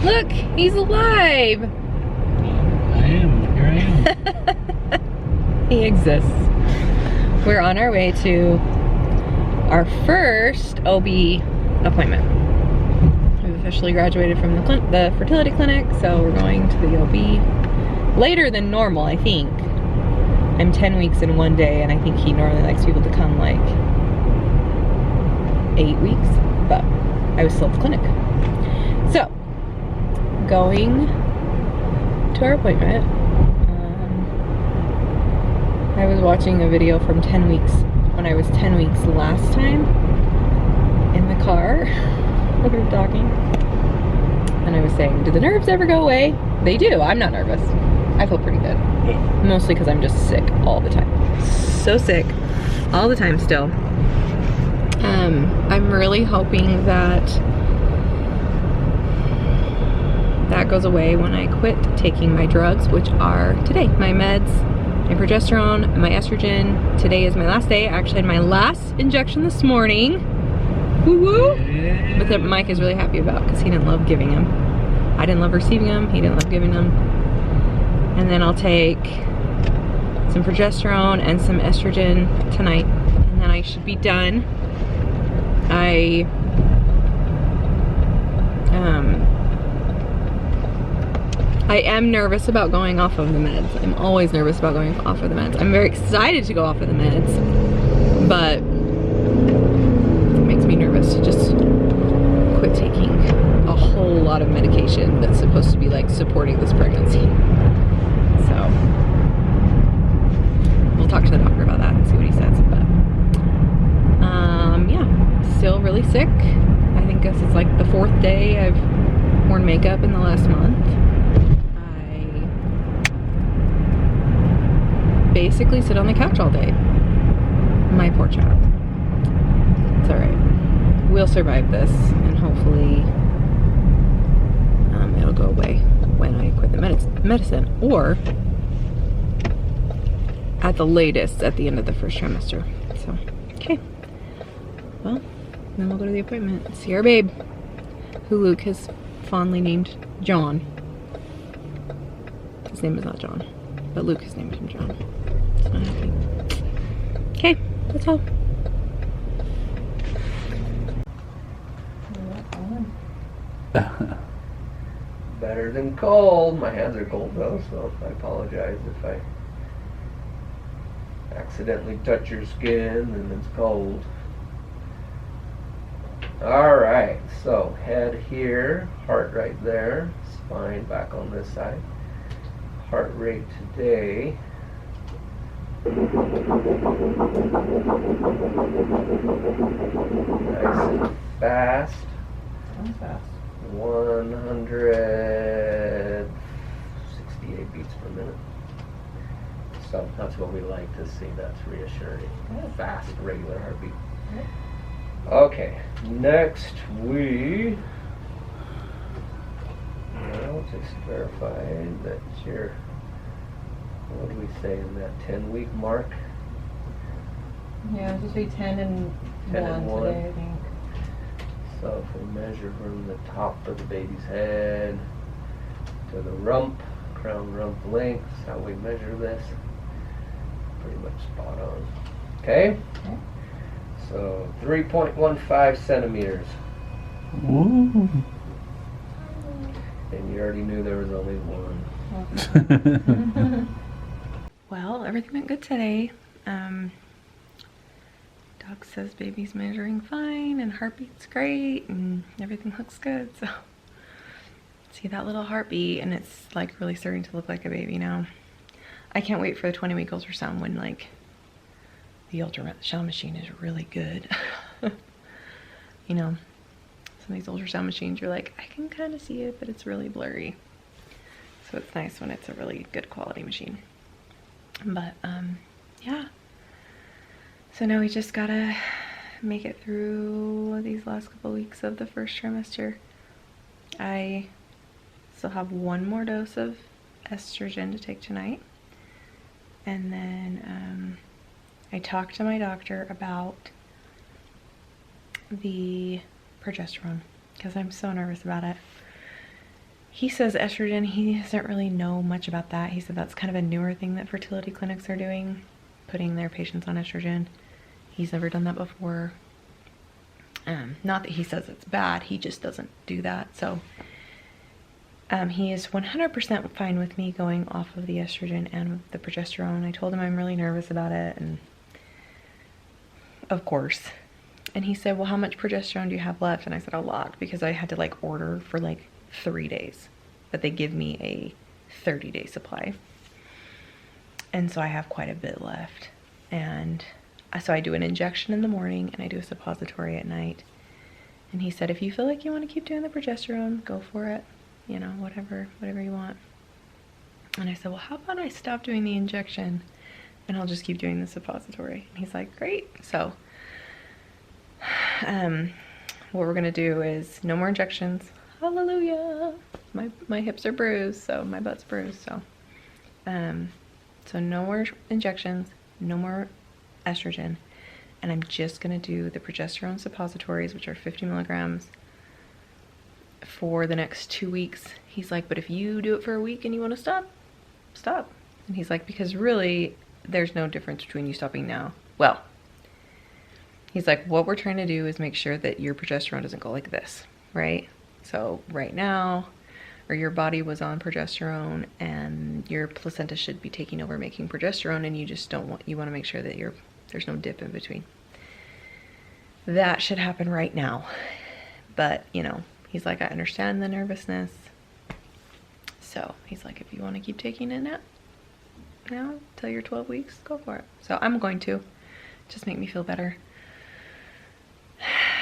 Look, he's alive. Here I am. He exists. We're on our way to our first OB appointment. We've officially graduated from the fertility clinic, so we're going to the OB later than normal, I think. I'm 10 weeks in one day, and I think he normally likes people to come like 8 weeks, but I was still at the clinic. So, going to our appointment. I was watching a video from 10 weeks, when I was 10 weeks last time, in the car, we were talking, and I was saying, do the nerves ever go away? They do. I'm not nervous. I feel pretty good. Mostly because I'm just sick all the time. So sick all the time still. I'm really hoping that that goes away when I quit taking my drugs, which are today. My meds, my progesterone, and my estrogen. Today is my last day. I actually had my last injection this morning. Woo woo! Yeah. But that Mike is really happy about because he didn't love giving them. I didn't love receiving them. He didn't love giving them. And then I'll take some progesterone and some estrogen tonight. And then I should be done. I am nervous about going off of the meds. I'm always nervous about going off of the meds. I'm very excited to go off of the meds, but it makes me nervous to just quit taking a whole lot of medication that's supposed to be like supporting this pregnancy. So we'll talk to the doctor about that and see what he says. But yeah, still really sick. I think guess it's like the 4th day I've worn makeup in the last month. Basically sit on the couch all day. My poor child. It's alright. We'll survive this, and hopefully it'll go away when I quit the medicine, or at the latest at the end of the first trimester. So, okay. Well, then we'll go to the appointment. See our babe, who Luke has fondly named John. His name is not John, but Luke has named him John. So I'm happy. Okay, that's all. Better than cold. My hands are cold though, so I apologize if I accidentally touch your skin and it's cold. Alright, so head here, heart right there, spine back on this side. Heart rate today. Nice and fast. Sounds fast. 168 beats per minute. So that's what we like to see. That's reassuring. Fast, regular heartbeat. Okay, next we just verify that you're, what do we say in that 10-week mark? Yeah, it's supposed to be 10 and 10 and 1 today, I think. So if we measure from the top of the baby's head to the rump, crown rump length, that's how we measure this. Pretty much spot on. Okay? Okay. So 3.15 centimeters. Ooh. And you already knew there was only one. Well, everything went good today. Doc says baby's measuring fine and heartbeat's great and everything looks good. So see that little heartbeat, and it's like really starting to look like a baby now. I can't wait for the 20-week ultrasound when like the ultrasound machine is really good. You know, some of these ultrasound machines, you're like, I can kind of see it, but it's really blurry. So it's nice when it's a really good quality machine. But yeah. So now we just gotta make it through these last couple weeks of the first trimester. I still have one more dose of estrogen to take tonight. And then I talked to my doctor about the progesterone because I'm so nervous about it. he says estrogen, he doesn't really know much about that. He said that's kind of a newer thing that fertility clinics are doing, putting their patients on estrogen. He's never done that before. Not that he says it's bad, he just doesn't do that. So he is 100% fine with me going off of the estrogen and the progesterone. I told him I'm really nervous about it, and of course. And he said, well, how much progesterone do you have left? And I said, a lot, because I had to like order for like 3 days, but they give me a 30-day supply. And so I have quite a bit left. And so I do an injection in the morning and I do a suppository at night. And he said, if you feel like you want to keep doing the progesterone, go for it. You know, whatever you want. And I said, well, how about I stop doing the injection and I'll just keep doing the suppository? And he's like, great. So what we're gonna do is no more injections. Hallelujah. My hips are bruised, so my butt's bruised. So so no more injections, no more estrogen, and I'm just gonna do the progesterone suppositories, which are 50 milligrams for the next 2 weeks. He's like, but if you do it for a week and you want to stop, stop. And he's like, because really there's no difference between you stopping now. Well, he's like, what we're trying to do is make sure that your progesterone doesn't go like this, right? So right now, or your body was on progesterone and your placenta should be taking over making progesterone, and you just don't want, you want to make sure that there's no dip in between. That should happen right now. But, you know, he's like, I understand the nervousness. So he's like, if you want to keep taking it now till you're 12 weeks, go for it. So I'm going to just make me feel better.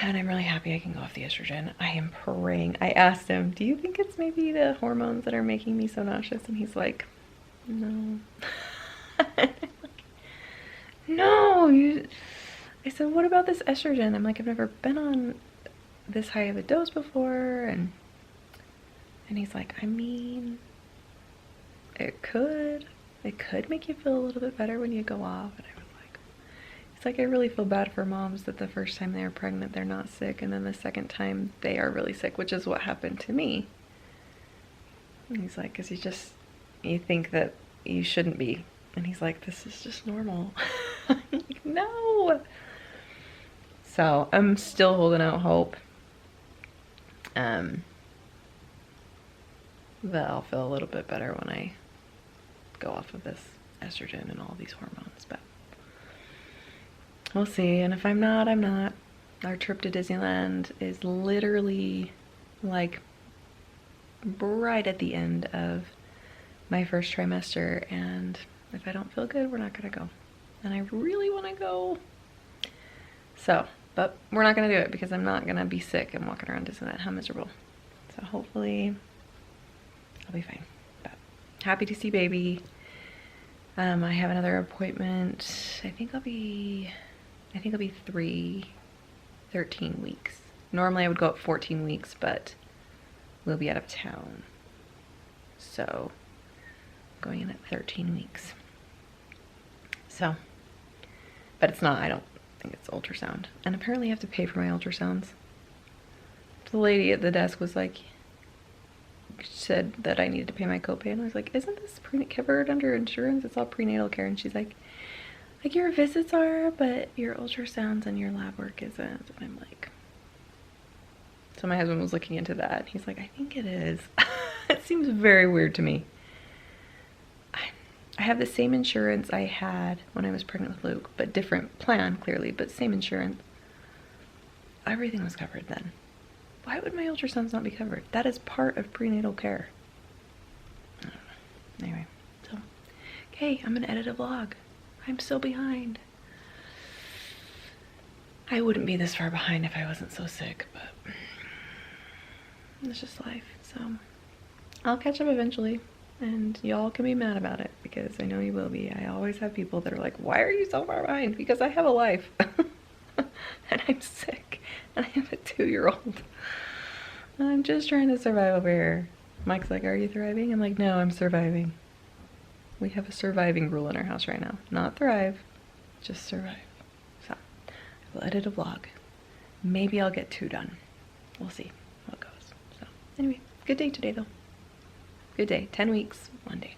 And I'm really happy I can go off the estrogen. I am praying. I asked him, do you think it's maybe the hormones that are making me so nauseous? And he's like, no. No. I said, what about this estrogen? I'm like, I've never been on this high of a dose before. And he's like, I mean, it could make you feel a little bit better when you go off. And I was like, it's like, I really feel bad for moms that the first time they're pregnant they're not sick, and then the second time they are really sick, which is what happened to me. And he's like, because you think that you shouldn't be, and he's like, this is just normal. I'm like, no. So I'm still holding out hope. But I'll feel a little bit better when I go off of this estrogen and all these hormones, but we'll see. And if I'm not, I'm not. Our trip to Disneyland is literally like right at the end of my first trimester, and if I don't feel good, we're not gonna go. And I really want to go. So, but we're not gonna do it because I'm not gonna be sick and walking around Disneyland. How miserable. So hopefully I'll be fine. But happy to see baby. I have another appointment. I think I'll be 13 weeks. Normally I would go at 14 weeks, but we'll be out of town. So going in at 13 weeks. So, but it's not, I don't think it's ultrasound. And apparently I have to pay for my ultrasounds. The lady at the desk was like, said that I needed to pay my copay, and I was like, isn't this covered under insurance? It's all prenatal care. And she's like your visits are, but your ultrasounds and your lab work isn't. And I'm like, so my husband was looking into that. He's like, I think it is. It seems very weird to me. I have the same insurance I had when I was pregnant with Luke, but different plan, clearly, but same insurance. Everything was covered then. Why would my ultrasounds not be covered? That is part of prenatal care. I don't know. Anyway, so, okay, I'm gonna edit a vlog. I'm so behind. I wouldn't be this far behind if I wasn't so sick, but it's just life. So I'll catch up eventually, and y'all can be mad about it because I know you will be. I always have people that are like, why are you so far behind? Because I have a life. And I'm sick, and I have a 2-year-old. I'm just trying to survive over here. Mike's like, are you thriving? I'm like, no, I'm surviving. We have a surviving rule in our house right now. Not thrive, just survive. So, I will edit a vlog. Maybe I'll get 2 done. We'll see how it goes. So, anyway, good day today though. Good day. 10 weeks, 1 day.